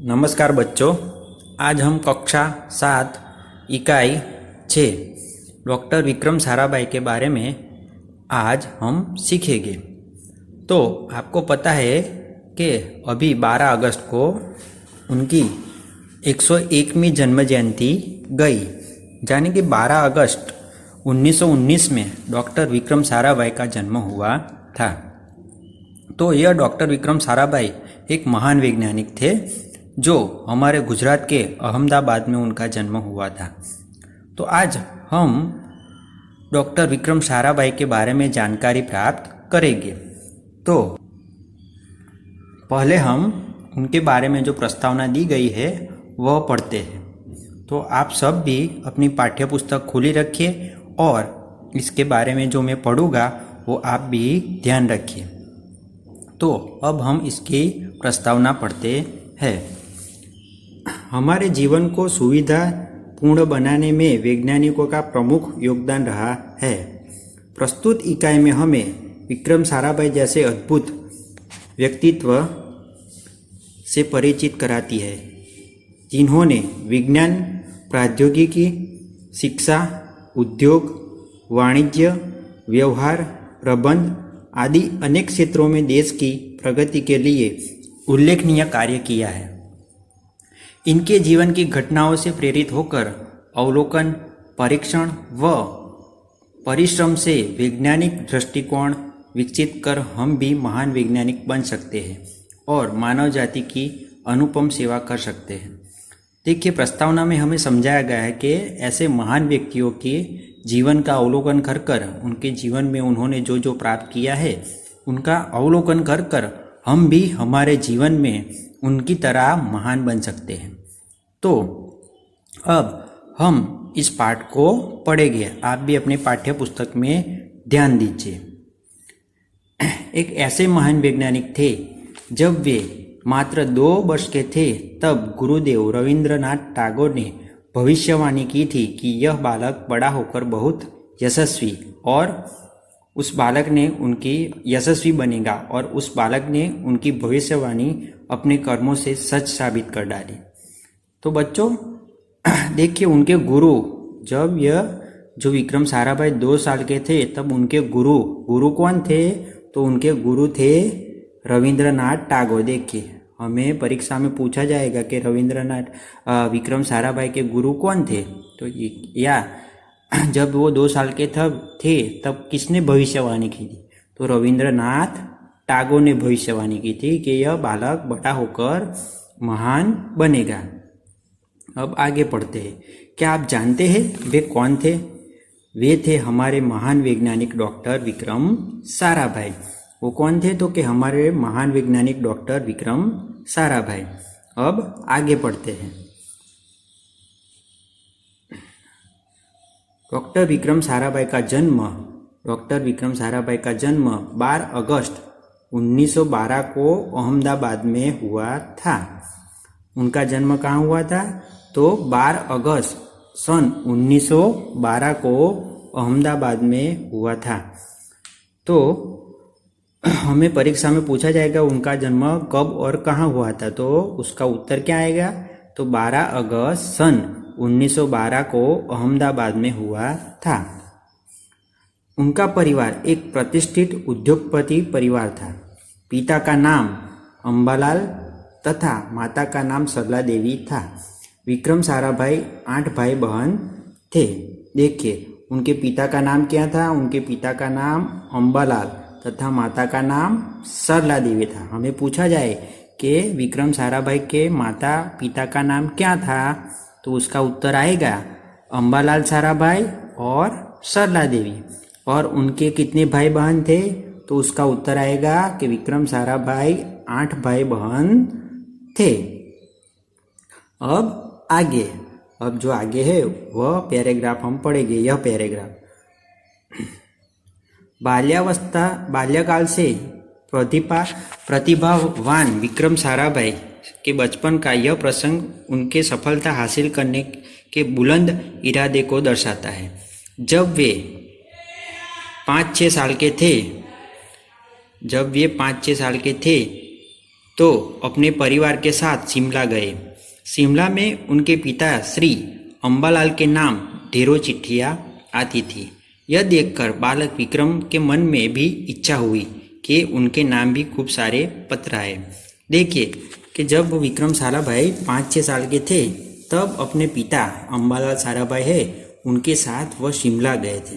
नमस्कार बच्चों, आज हम कक्षा 7 इकाई 6 डॉक्टर विक्रम साराभाई के बारे में आज हम सीखेंगे। तो आपको पता है कि अभी 12 अगस्त को उनकी 101वीं जन्म जयंती गई, यानी कि 12 अगस्त 1919 में डॉक्टर विक्रम साराभाई का जन्म हुआ था। तो यह डॉक्टर विक्रम साराभाई एक महान वैज्ञानिक थे जो हमारे गुजरात के अहमदाबाद में उनका जन्म हुआ था। तो आज हम डॉक्टर विक्रम साराभाई के बारे में जानकारी प्राप्त करेंगे। तो पहले हम उनके बारे में जो प्रस्तावना दी गई है वह पढ़ते हैं। तो आप सब भी अपनी पाठ्य पुस्तक खुली रखिए और इसके बारे में जो मैं पढ़ूंगा वो आप भी ध्यान रखिए। तो अब हम इसकी प्रस्तावना पढ़ते हैं। हमारे जीवन को सुविधा पूर्ण बनाने में वैज्ञानिकों का प्रमुख योगदान रहा है। प्रस्तुत इकाई में हमें विक्रम साराभाई जैसे अद्भुत व्यक्तित्व से परिचित कराती है, जिन्होंने विज्ञान, प्रौद्योगिकी, शिक्षा, उद्योग, वाणिज्य, व्यवहार, प्रबंध आदि अनेक क्षेत्रों में देश की प्रगति के लिए उल्लेखनीय कार्य किया है। इनके जीवन की घटनाओं से प्रेरित होकर अवलोकन, परीक्षण व परिश्रम से वैज्ञानिक दृष्टिकोण विकसित कर हम भी महान वैज्ञानिक बन सकते हैं और मानव जाति की अनुपम सेवा कर सकते हैं। देखिए, प्रस्तावना में हमें समझाया गया है कि ऐसे महान व्यक्तियों के जीवन का अवलोकन कर उनके जीवन में उन्होंने जो जो प्राप्त किया है उनका अवलोकन कर हम भी हमारे जीवन में उनकी तरह महान बन सकते हैं। तो अब हम इस पाठ को पढ़ेंगे। आप भी अपने पाठ्य पुस्तक में ध्यान दीजिए। एक ऐसे महान वैज्ञानिक थे, जब वे मात्र 2 वर्ष के थे तब गुरुदेव रविंद्रनाथ टैगोर ने भविष्यवाणी की थी कि यह बालक बड़ा होकर बहुत यशस्वी और उस बालक ने उनकी यशस्वी बनेगा, और उस बालक ने उनकी भविष्यवाणी अपने कर्मों से सच साबित कर डाली। तो बच्चों देखिए, उनके गुरु, जब यह जो विक्रम साराभाई 2 साल के थे तब उनके गुरु कौन थे? तो उनके गुरु थे रविंद्रनाथ टैगोर। देखिए, हमें परीक्षा में पूछा जाएगा कि विक्रम साराभाई के गुरु कौन थे। तो या जब वो 2 साल के थे तब किसने भविष्यवाणी की थी? तो रविंद्रनाथ टैगोर ने भविष्यवाणी की थी कि यह बालक बड़ा होकर महान बनेगा। अब आगे पढ़ते हैं। क्या आप जानते हैं वे कौन थे? वे थे हमारे महान वैज्ञानिक डॉक्टर विक्रम साराभाई। वो कौन थे? तो कि हमारे महान वैज्ञानिक डॉक्टर विक्रम साराभाई। अब आगे पढ़ते हैं। डॉक्टर विक्रम साराभाई का जन्म 12 अगस्त 1912 को अहमदाबाद में हुआ था। उनका जन्म कहाँ हुआ था? तो 12 अगस्त सन 1912 को अहमदाबाद में हुआ था। तो हमें परीक्षा में पूछा जाएगा उनका जन्म कब और कहाँ हुआ था, तो उसका उत्तर क्या आएगा? तो 12 अगस्त सन 1912 को अहमदाबाद में हुआ था। उनका परिवार एक प्रतिष्ठित उद्योगपति परिवार था। पिता का नाम अंबालाल तथा माता का नाम सरला देवी था। विक्रम साराभाई 8 भाई बहन थे। देखिए, उनके पिता का नाम क्या था? उनके पिता का नाम अंबालाल तथा माता का नाम सरला देवी था। हमें पूछा जाए कि विक्रम साराभाई के माता पिता का नाम क्या था, तो उसका उत्तर आएगा अंबालाल साराभाई और सरला देवी। और उनके कितने भाई बहन थे? तो उसका उत्तर आएगा कि विक्रम साराभाई 8 भाई बहन थे। अब जो आगे है वह पैराग्राफ हम पढ़ेंगे। यह पैराग्राफ, बाल्यकाल से प्रतिभावान विक्रम साराभाई के बचपन का यह प्रसंग उनके सफलता हासिल करने के बुलंद इरादे को दर्शाता है। जब वे 5-6 साल के थे तो अपने परिवार के साथ शिमला गए। शिमला में उनके पिता श्री अंबालाल के नाम ढेरों चिट्ठियाँ आती थी। यह देखकर बालक विक्रम के मन में भी इच्छा हुई कि उनके नाम भी खूब सारे पत्र आए। देखिए कि जब विक्रम साराभाई 5-6 साल के थे तब अपने पिता अंबालाल साराभाई है उनके साथ वह शिमला गए थे।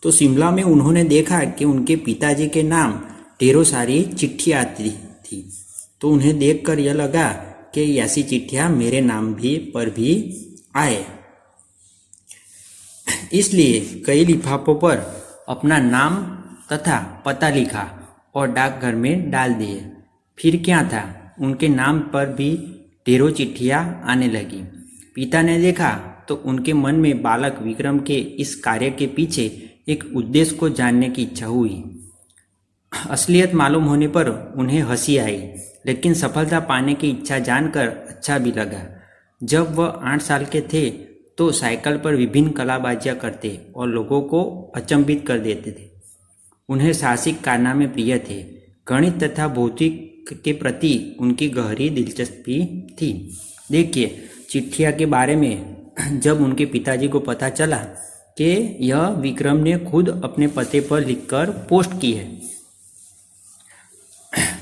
तो शिमला में उन्होंने देखा कि उनके पिताजी के नाम ढेरों सारी चिट्ठियाँ आती थी। तो उन्हें देखकर यह लगा कि ऐसी चिट्ठियाँ मेरे नाम पर भी आए। इसलिए कई लिफाफों पर अपना नाम तथा पता लिखा और डाकघर में डाल दिए। फिर क्या था, उनके नाम पर भी ढेरों चिट्ठियाँ आने लगी। पिता ने देखा तो उनके मन में बालक विक्रम के इस कार्य के पीछे एक उद्देश्य को जानने की इच्छा हुई। असलियत मालूम होने पर उन्हें हंसी आई, लेकिन सफलता पाने की इच्छा जानकर अच्छा भी लगा। जब वह 8 साल के थे तो साइकिल पर विभिन्न कलाबाजियाँ करते और लोगों को अचंभित कर देते थे। उन्हें साहसिक कारनामे प्रिय थे। गणित तथा भौतिक के प्रति उनकी गहरी दिलचस्पी थी। देखिए चिट्ठिया के बारे में जब उनके पिताजी को पता चला कि यह विक्रम ने खुद अपने पते पर लिखकर पोस्ट की है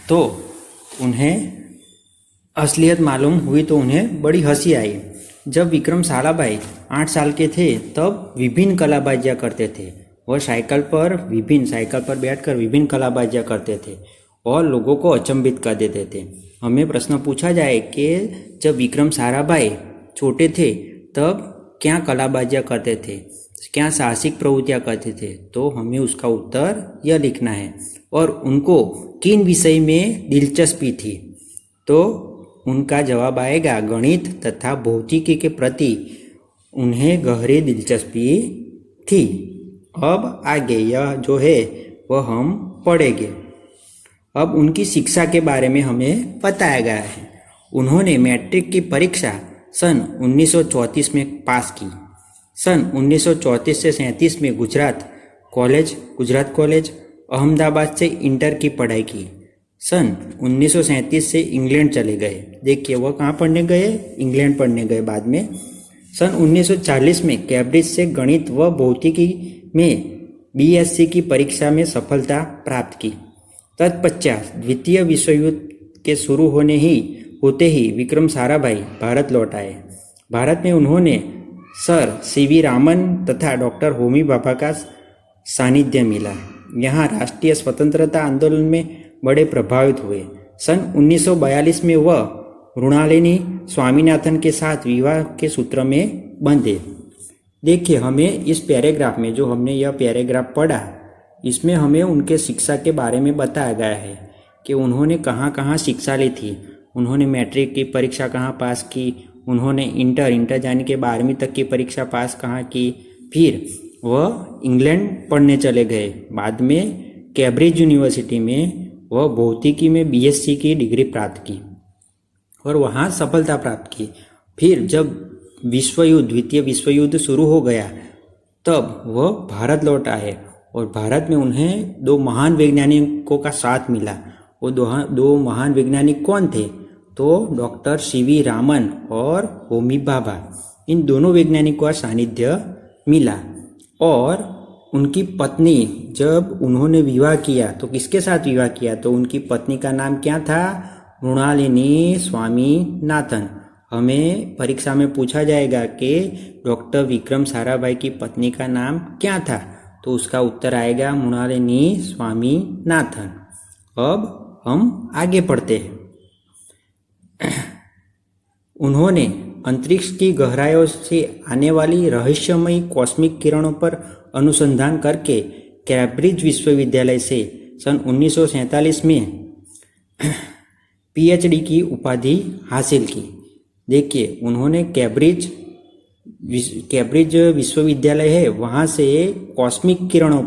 तो उन्हें असलियत मालूम हुई तो उन्हें बड़ी हंसी आई। जब विक्रम साराभाई 8 साल के थे तब विभिन्न कलाबाजियाँ करते थे। वह साइकिल पर बैठकर विभिन्न कलाबाजियाँ करते थे और लोगों को अचंभित कर देते थे। हमें प्रश्न पूछा जाए कि जब विक्रम साराभाई छोटे थे तब क्या कलाबाजियाँ करते थे, क्या साहसिक प्रवृत्तियाँ करते थे, तो हमें उसका उत्तर यह लिखना है। और उनको किन विषय में दिलचस्पी थी, तो उनका जवाब आएगा गणित तथा भौतिकी के प्रति उन्हें गहरी दिलचस्पी थी। अब आगे यह जो है वह हम पढ़ेंगे। अब उनकी शिक्षा के बारे में हमें बताया गया है। उन्होंने मैट्रिक की परीक्षा सन 1934 में पास की। सन 1934 से 37 में गुजरात कॉलेज अहमदाबाद से इंटर की पढ़ाई की। सन 1937 से इंग्लैंड चले गए। देखिए वह कहाँ पढ़ने गए, इंग्लैंड पढ़ने गए बाद में। सन 1940 में कैम्ब्रिज से गणित व भौतिकी में बीएससी की परीक्षा में सफलता प्राप्त की। तत्पश्चात द्वितीय विश्व युद्ध के शुरू होते ही विक्रम साराभाई भारत लौट आए। भारत में उन्होंने सर सीवी रामन तथा डॉक्टर होमी भाभा का सानिध्य मिला। यहाँ राष्ट्रीय स्वतंत्रता आंदोलन में बड़े प्रभावित हुए। सन 1942 में वह मृणालिनी स्वामीनाथन के साथ विवाह के सूत्र में बंधे। देखिए हमें इस पैराग्राफ में जो हमने यह पैराग्राफ पढ़ा इसमें हमें उनके शिक्षा के बारे में बताया गया है कि उन्होंने कहाँ कहाँ शिक्षा ली थी। उन्होंने मैट्रिक की परीक्षा कहाँ पास की, उन्होंने इंटर जाने के 12वीं तक की परीक्षा पास कहाँ की, फिर वह इंग्लैंड पढ़ने चले गए। बाद में कैम्ब्रिज यूनिवर्सिटी में वह भौतिकी में बीएससी की डिग्री प्राप्त की और वहाँ सफलता प्राप्त की। फिर जब द्वितीय विश्व युद्ध शुरू हो गया तब वह भारत लौट आए और भारत में उन्हें 2 महान वैज्ञानिकों का साथ मिला। वो दो महान वैज्ञानिक कौन थे, तो डॉक्टर सीवी रामन और होमी भाभा। इन दोनों वैज्ञानिकों का सानिध्य मिला। और उनकी पत्नी जब उन्होंने विवाह किया तो किसके साथ विवाह किया, तो उनकी पत्नी का नाम क्या था, मृणालिनी स्वामीनाथन। हमें परीक्षा में पूछा जाएगा कि डॉक्टर विक्रम साराभाई की पत्नी का नाम क्या था, तो उसका उत्तर आएगा मृणालिनी स्वामीनाथन। अब हम आगे पढ़ते हैं। उन्होंने अंतरिक्ष की गहराइयों से आने वाली रहस्यमयी कॉस्मिक किरणों पर अनुसंधान करके कैम्ब्रिज विश्वविद्यालय से सन 1947 में पीएचडी की उपाधि हासिल की। देखिए उन्होंने कैम्ब्रिज विश्वविद्यालय है वहाँ से कॉस्मिक किरणों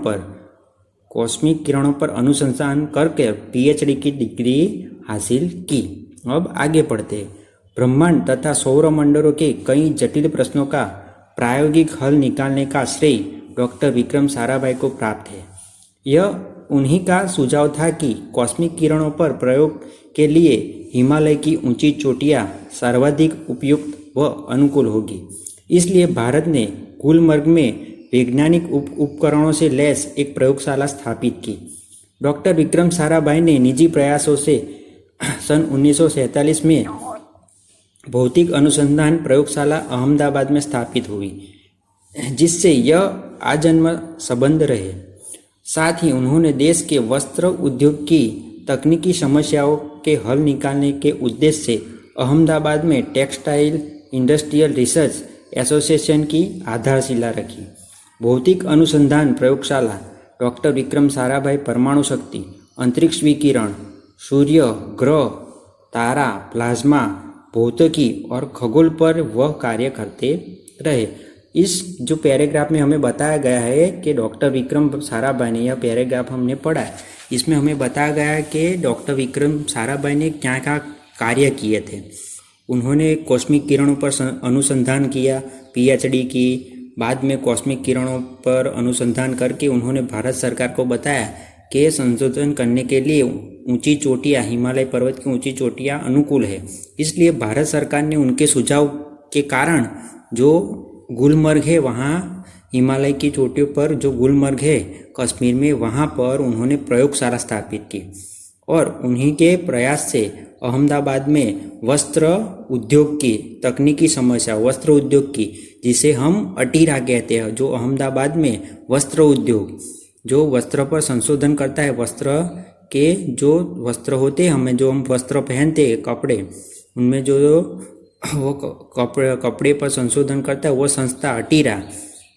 पर अनुसंधान करके पीएचडी की डिग्री हासिल की। अब आगे बढ़ते हैं। ब्रह्मांड तथा सौरमंडलों के कई जटिल प्रश्नों का प्रायोगिक हल निकालने का श्रेय डॉक्टर विक्रम साराभाई को प्राप्त है। यह उन्हीं का सुझाव था कि कॉस्मिक किरणों पर प्रयोग के लिए हिमालय की ऊंची चोटियां सर्वाधिक उपयुक्त व अनुकूल होगी। इसलिए भारत ने गुलमर्ग में वैज्ञानिक उपकरणों से लैस एक प्रयोगशाला स्थापित की। डॉक्टर विक्रम साराभाई ने निजी प्रयासों से सन 1947 में भौतिक अनुसंधान प्रयोगशाला अहमदाबाद में स्थापित हुई, जिससे यह आजन्म संबंध रहे। साथ ही उन्होंने देश के वस्त्र उद्योग की तकनीकी समस्याओं के हल निकालने के उद्देश्य से अहमदाबाद में टेक्सटाइल इंडस्ट्रियल रिसर्च एसोसिएशन की आधारशिला रखी। भौतिक अनुसंधान प्रयोगशाला डॉक्टर विक्रम साराभाई परमाणु शक्ति, अंतरिक्ष विकिरण, सूर्य, ग्रह, तारा, प्लाज्मा, भौतिकी और खगोल पर वह कार्य करते रहे। इस जो पैराग्राफ में हमें बताया गया है कि डॉक्टर विक्रम साराभाई ने, यह पैराग्राफ हमने पढ़ा है, इसमें हमें बताया गया है कि डॉक्टर विक्रम साराभाई ने क्या क्या कार्य किए थे। उन्होंने कॉस्मिक किरणों पर अनुसंधान किया, पीएचडी की। बाद में कॉस्मिक किरणों पर अनुसंधान करके उन्होंने भारत सरकार को बताया कि संशोधन करने के लिए ऊंची चोटियां, हिमालय पर्वत की ऊंची चोटियां अनुकूल है। इसलिए भारत सरकार ने उनके सुझाव के कारण जो गुलमर्ग है, वहाँ हिमालय की चोटियों पर जो गुलमर्ग है कश्मीर में, वहाँ पर उन्होंने प्रयोगशाला स्थापित की। और उन्हीं के प्रयास से अहमदाबाद में वस्त्र उद्योग की तकनीकी समस्या, वस्त्र उद्योग की, जिसे हम अटीरा कहते हैं, जो अहमदाबाद में वस्त्र उद्योग जो वस्त्र पर संशोधन करता है, वस्त्र के जो वस्त्र होते हैं, हम वस्त्र पहनते हैं, कपड़े, उनमें जो वो कपड़े पर संशोधन करता है, वो संस्था अटीरा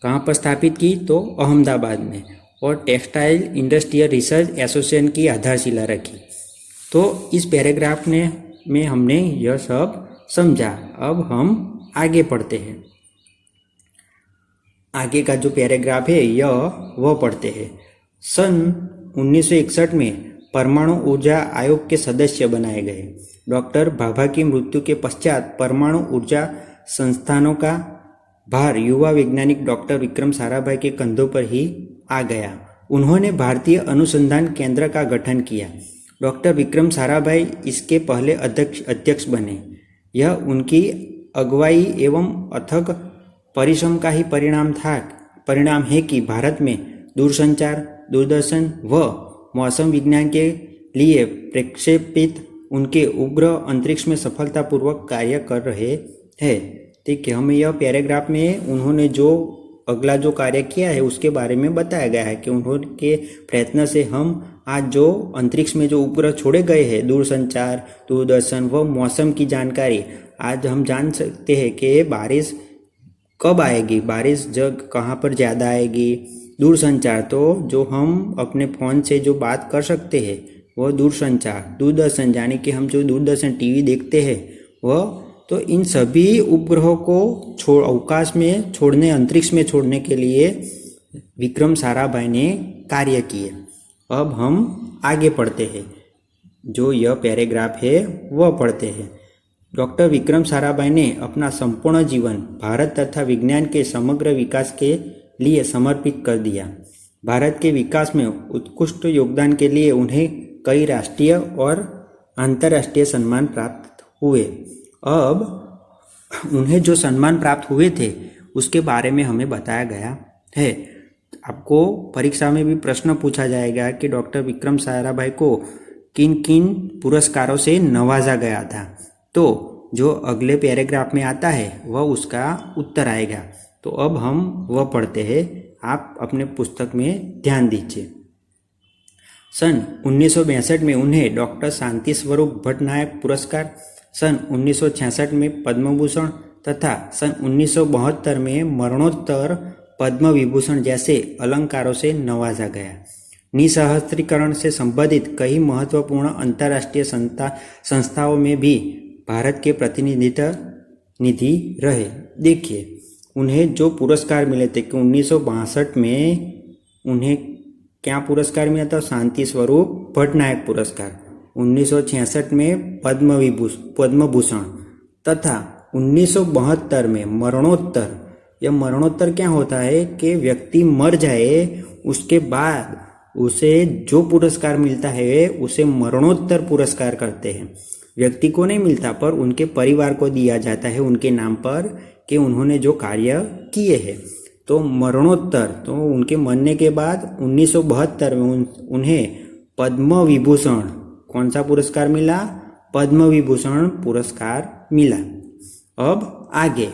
कहाँ पर स्थापित की, तो अहमदाबाद में। और टेक्सटाइल इंडस्ट्रियल रिसर्च एसोसिएशन की आधारशिला रखी। तो इस पैराग्राफ में हमने यह सब समझा। अब हम आगे पढ़ते हैं। आगे का जो पैराग्राफ है वह पढ़ते हैं। सन 1961 में परमाणु ऊर्जा आयोग के सदस्य बनाए गए। डॉक्टर भाभा की मृत्यु के पश्चात परमाणु ऊर्जा संस्थानों का भार युवा वैज्ञानिक डॉक्टर विक्रम साराभाई के कंधों पर ही आ गया। उन्होंने भारतीय अनुसंधान केंद्र का गठन किया। डॉक्टर विक्रम साराभाई इसके पहले अध्यक्ष बने। यह उनकी अगुवाई एवं अथक परिश्रम का ही परिणाम है कि भारत में दूरसंचार, दूरदर्शन व मौसम विज्ञान के लिए प्रक्षेपित उनके उपग्रह अंतरिक्ष में सफलतापूर्वक कार्य कर रहे हैं। ठीक है, हमें यह पैराग्राफ में उन्होंने जो अगला जो कार्य किया है उसके बारे में बताया गया है कि उन्होंने प्रयत्न से हम आज जो अंतरिक्ष में जो उपग्रह छोड़े गए हैं, दूरसंचार, दूरदर्शन व मौसम की जानकारी, आज हम जान सकते हैं कि बारिश कब आएगी, बारिश जब कहाँ पर ज़्यादा आएगी। दूरसंचार तो जो हम अपने फ़ोन से जो बात कर सकते हैं वह दूरसंचार। दूरदर्शन यानी कि हम जो दूरदर्शन टीवी देखते हैं वह, तो इन सभी उपग्रहों को अवकाश में छोड़ने, अंतरिक्ष में छोड़ने के लिए विक्रम साराभाई ने कार्य किए। अब हम आगे पढ़ते हैं, जो यह पैराग्राफ है वह पढ़ते हैं। डॉक्टर विक्रम साराभाई ने अपना संपूर्ण जीवन भारत तथा विज्ञान के समग्र विकास के लिए समर्पित कर दिया। भारत के विकास में उत्कृष्ट योगदान के लिए उन्हें कई राष्ट्रीय और अंतर्राष्ट्रीय सम्मान प्राप्त हुए। अब उन्हें जो सम्मान प्राप्त हुए थे उसके बारे में हमें बताया गया है। आपको परीक्षा में भी प्रश्न पूछा जाएगा कि डॉक्टर विक्रम साराभाई को किन किन पुरस्कारों से नवाजा गया था। तो जो अगले पैराग्राफ में आता है वह उसका उत्तर आएगा। तो अब हम वह पढ़ते हैं, आप अपने पुस्तक में ध्यान दीजिए। सन 1962 में उन्हें डॉक्टर शांति स्वरूप भट्टनायक पुरस्कार, सन 1966 में पद्म भूषण तथा सन 1972 में मरणोत्तर पद्म विभूषण जैसे अलंकारों से नवाजा गया। निःशस्त्रीकरण से संबंधित कई महत्वपूर्ण अंतर्राष्ट्रीय संस्थाओं में भी भारत के प्रतिनिधि रहे। देखिए, उन्हें जो पुरस्कार मिले थे कि 1962 में उन्हें क्या पुरस्कार मिला था, शांति स्वरूप भट्टनायक पुरस्कार। 1966 में पद्म भूषण तथा 1972 में मरणोत्तर। यह मरणोत्तर क्या होता है कि व्यक्ति मर जाए उसके बाद उसे जो पुरस्कार मिलता है उसे मरणोत्तर पुरस्कार करते हैं। व्यक्ति को नहीं मिलता पर उनके परिवार को दिया जाता है उनके नाम पर कि उन्होंने जो कार्य किए हैं। तो मरणोत्तर, तो उनके मरने के बाद 1972 में उन्हें पद्म विभूषण, कौन सा पुरस्कार मिला? पद्म विभूषण पुरस्कार मिला। अब आगे,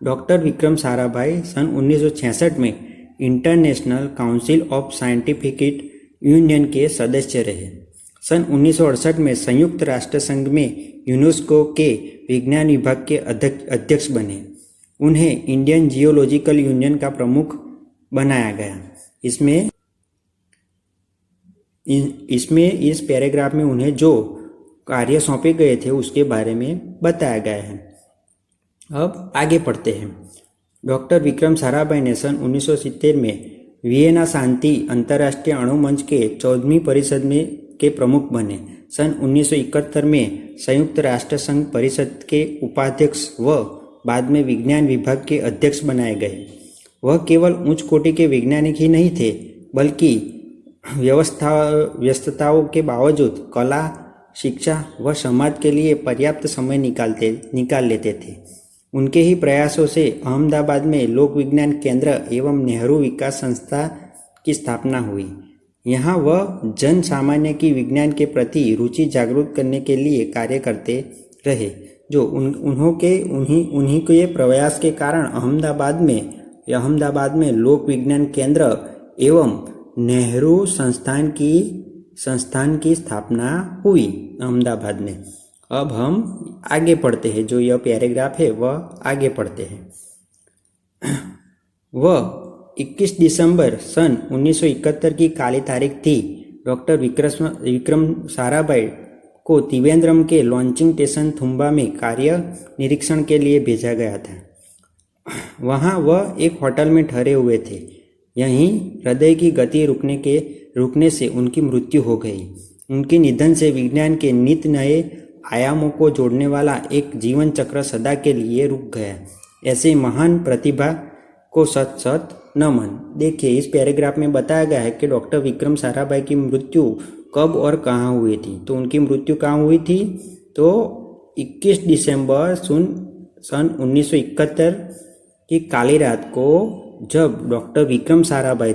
डॉक्टर विक्रम साराभाई सन 1966 में international council of scientific union के सदस्य रहे। सन 1968 में संयुक्त राष्ट्र संघ में यूनेस्को के विज्ञान विभाग के अध्यक्ष बने। उन्हें इंडियन जियोलॉजिकल यूनियन का प्रमुख बनाया गया। इसमें इस पैराग्राफ में उन्हें जो कार्य सौंपे गए थे उसके बारे में बताया गया है। अब आगे पढ़ते हैं। डॉक्टर विक्रम साराभाई ने सन 1970 में वियना शांति अंतर्राष्ट्रीय अणु मंच के 14वीं परिषद में के प्रमुख बने। सन 1971 में संयुक्त राष्ट्र संघ परिषद के उपाध्यक्ष व बाद में विज्ञान विभाग के अध्यक्ष बनाए गए। वह केवल उच्च कोटि के वैज्ञानिक ही नहीं थे, बल्कि व्यस्तताओं के बावजूद कला, शिक्षा व समाज के लिए पर्याप्त समय निकाल लेते थे। उनके ही प्रयासों से अहमदाबाद में लोक विज्ञान केंद्र एवं नेहरू विकास संस्था की स्थापना हुई। यहाँ वह जन सामान्य की विज्ञान के प्रति रुचि जागरूक करने के लिए कार्य करते रहे। जो उन्हीं के प्रयास के कारण अहमदाबाद में लोक विज्ञान केंद्र एवं नेहरू संस्थान की स्थापना हुई अहमदाबाद में। अब हम आगे पढ़ते हैं, जो यह पैराग्राफ है वह आगे पढ़ते हैं। वह 21 दिसंबर सन 1971 की काली तारीख थी। डॉक्टर विक्रम साराभाई को त्रिवेंद्रम के लॉन्चिंग स्टेशन थुम्बा में कार्य निरीक्षण के लिए भेजा गया था। वहाँ वह एक होटल में ठहरे हुए थे। यहीं हृदय की गति रुकने से उनकी मृत्यु हो गई। उनके निधन से विज्ञान के नित नए आयामों को जोड़ने वाला एक जीवन चक्र सदा के लिए रुक गया। ऐसे महान प्रतिभा को सत सत नमन। देखिए, इस पैराग्राफ में बताया गया है कि डॉक्टर विक्रम साराभाई की मृत्यु कब और कहाँ हुई थी। तो उनकी मृत्यु कहाँ हुई थी? तो 21 दिसंबर सन 1971 की काली रात को, जब डॉक्टर विक्रम साराभाई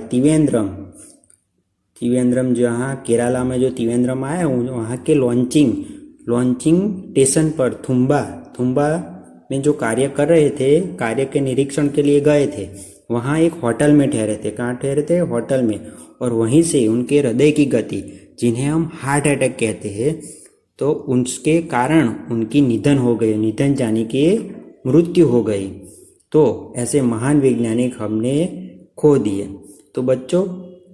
त्रिवेंद्रम जहाँ केरला में जो त्रिवेंद्रम आया वहाँ के लॉन्चिंग स्टेशन पर थुम्बा में जो कार्य कर रहे थे, कार्य के निरीक्षण के लिए गए थे। वहाँ एक होटल में ठहरे थे। कहाँ ठहरे थे? होटल में। और वहीं से उनके हृदय की गति, जिन्हें हम हार्ट अटैक कहते हैं, तो उसके कारण उनकी निधन जाने की मृत्यु हो गई। तो ऐसे महान वैज्ञानिक हमने खो दिए। तो बच्चों,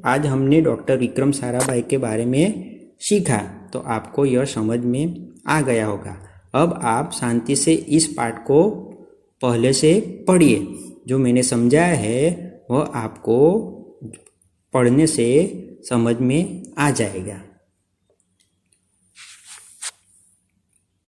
आज हमने डॉक्टर विक्रम साराभाई के बारे में सीखा, तो आपको यह समझ में आ गया होगा। अब आप शांति से इस पाठ को पहले से पढ़िए। जो मैंने समझाया है वह आपको पढ़ने से समझ में आ जाएगा।